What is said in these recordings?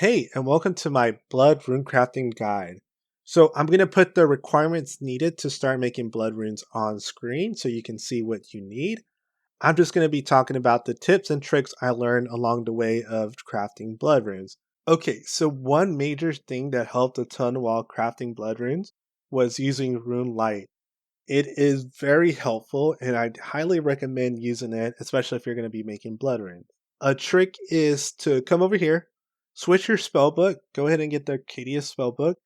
Hey, and welcome to my blood runecrafting guide. So I'm going to put the requirements needed to start making blood runes on screen so you can see what you need. I'm just going to be talking about the tips and tricks I learned along the way of crafting blood runes. Okay, so one major thing that helped a ton while crafting blood runes was using Runelite. It is very helpful and I'd highly recommend using it, especially if you're going to be making blood runes. A trick is to come over here, switch your spell book, go ahead and get the Arcadia spell book.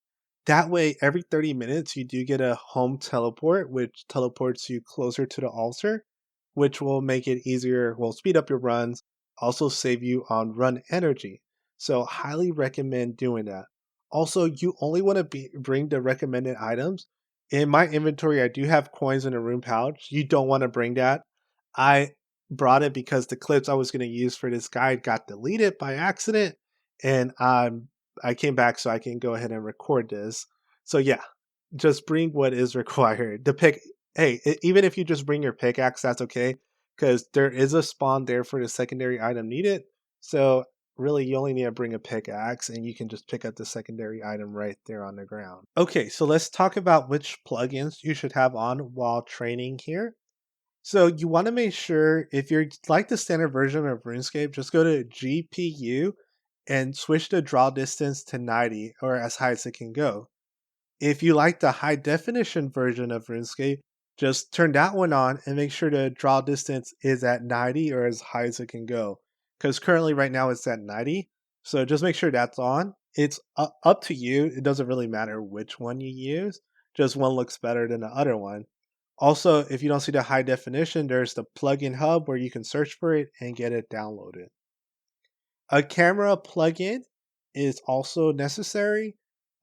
That way, every 30 minutes, you do get a home teleport, which teleports you closer to the altar, which will make it easier, will speed up your runs, also save you on run energy. So, highly recommend doing that. Also, you only want to bring the recommended items. In my inventory, I do have coins in a room pouch. You don't want to bring that. I brought it because the clips I was going to use for this guide got deleted by accident, and I came back so I can go ahead and record this. So yeah, just bring what is required. The pick, hey, even if you just bring your pickaxe, that's okay, because there is a spawn there for the secondary item needed. So really, you only need to bring a pickaxe, and you can just pick up the secondary item right there on the ground. Okay, so let's talk about which plugins you should have on while training here. So you want to make sure if you're like the standard version of RuneScape, just go to GPU and switch the draw distance to 90 or as high as it can go. If you like the high definition version of RuneScape, just turn that one on and make sure the draw distance is at 90 or as high as it can go. Because currently, right now, it's at 90. So just make sure that's on. It's up to you. It doesn't really matter which one you use, just one looks better than the other one. Also, if you don't see the high definition, there's the plugin hub where you can search for it and get it downloaded. A camera plugin is also necessary.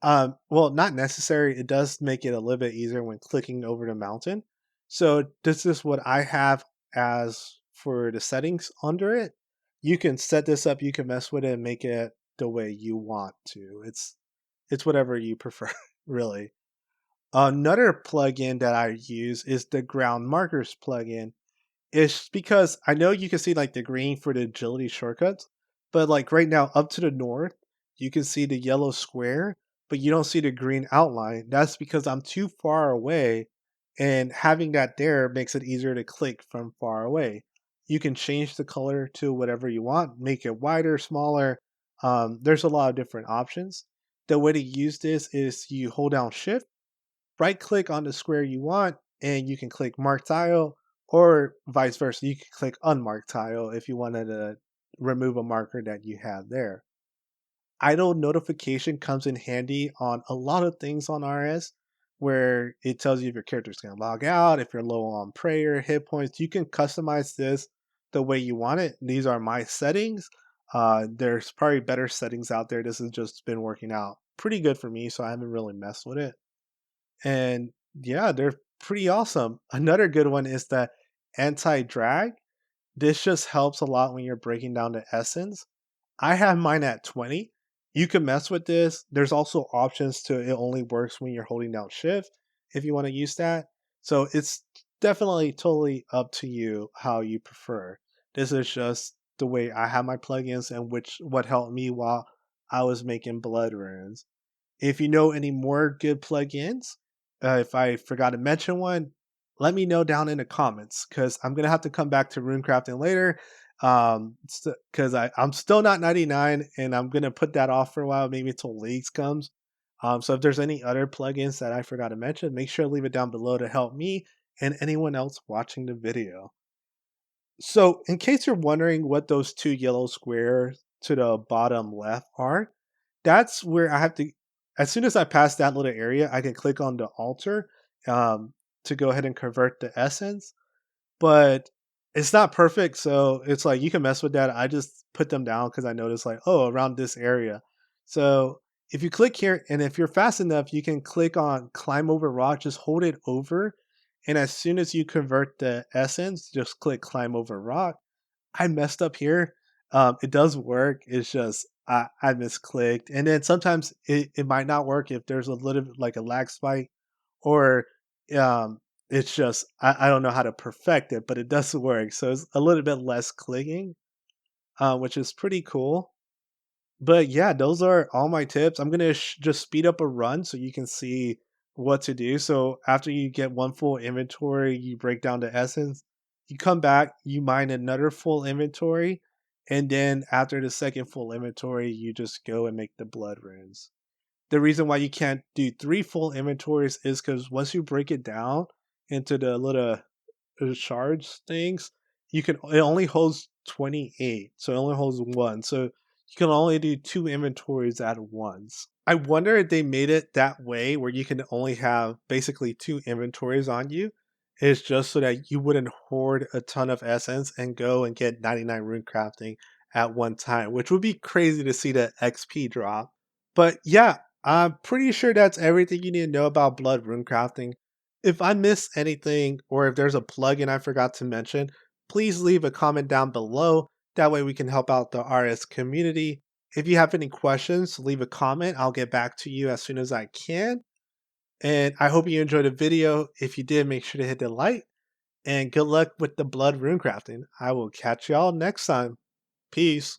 Well, not necessary. It does make it a little bit easier when clicking over the mountain. So this is what I have as for the settings under it. You can set this up. You can mess with it and make it the way you want to. It's whatever you prefer, really. Another plugin that I use is the ground markers plugin. It's because I know you can see like the green for the agility shortcuts, but like right now up to the north, you can see the yellow square, but you don't see the green outline. That's because I'm too far away, and having that there makes it easier to click from far away. You can change the color to whatever you want, make it wider, smaller. There's a lot of different options. The way to use this is you hold down shift, right click on the square you want, and you can click mark tile, or vice versa. You can click unmarked tile if you wanted to remove a marker that you have there. Idle notification comes in handy on a lot of things on RS, where it tells you if your character's going to log out, if you're low on prayer, hit points. You can customize this the way you want it. These are my settings. There's probably better settings out there. This has just been working out pretty good for me, so I haven't really messed with it. And yeah, they're pretty awesome. Another good one is the anti-drag. This just helps a lot when you're breaking down the essence. I have mine at 20. You can mess with this. There's also options to it only works when you're holding down shift if you want to use that. So it's definitely totally up to you how you prefer. This is just the way I have my plugins and which what helped me while I was making blood runes. If you know any more good plugins, if I forgot to mention one, let me know down in the comments because I'm gonna have to come back to runecrafting later. Because I'm still not 99, and I'm gonna put that off for a while, maybe until leagues comes. So if there's any other plugins that I forgot to mention, make sure to leave it down below to help me and anyone else watching the video. So, in case you're wondering what those two yellow squares to the bottom left are, that's where I have to. As soon as I pass that little area, I can click on the altar um, to go ahead and convert the essence. But it's not perfect, so it's like you can mess with that. I just put them down because I noticed like, oh, around this area. So if you click here, and if you're fast enough, you can click on climb over rock. Just hold it over, and as soon as you convert the essence, just click climb over rock. I messed up here. It does work. It's just I misclicked, and then sometimes it might not work if there's a little bit like a lag spike, or it's just I don't know how to perfect it, but it does work. So it's a little bit less clicking, which is pretty cool. But yeah, those are all my tips. I'm gonna just speed up a run so you can see what to do. So after you get one full inventory, you break down the essence. You come back, you mine another full inventory, and then after the second full inventory, you just go and make the blood runes. The reason why you can't do three full inventories is because once you break it down into the little shards things, it only holds 28, so it only holds one. So you can only do two inventories at once. I wonder if they made it that way where you can only have basically two inventories on you. It's just so that you wouldn't hoard a ton of essence and go and get 99 rune crafting at one time, which would be crazy to see the XP drop. But yeah, I'm pretty sure that's everything you need to know about blood rune crafting. If I miss anything or if there's a plugin I forgot to mention, please leave a comment down below. That way we can help out the RS community. If you have any questions, leave a comment. I'll get back to you as soon as I can. And I hope you enjoyed the video. If you did, make sure to hit the like. And good luck with the blood rune crafting. I will catch y'all next time. Peace.